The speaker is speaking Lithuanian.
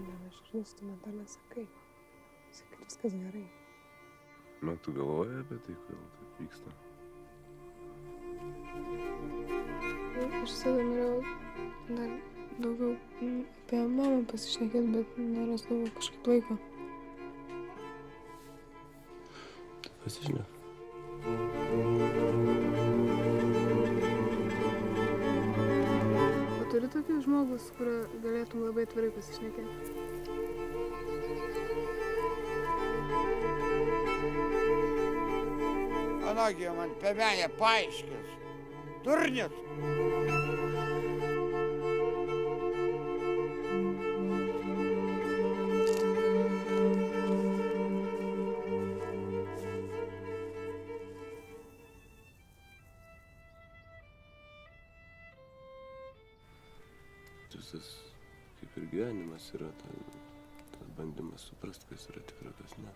nenuoširdus, tu man to nesakai. Sakai, viskas gerai. Na, tu galvoji apie tai, kodėl taip vyksta? Aš visada norėjau dar daugiau apie mamą pasišnekėti, bet nerasdavau kažkaip laiko. Tai pasišnek. O turi tokį žmogus, kurio galėtum labai atvirai pasišnekėti? Anagija man pemenė paaiškins. Durnius. Visas kaip ir gyvenimas yra tas bandymas suprast, kas yra tikra, kas ne.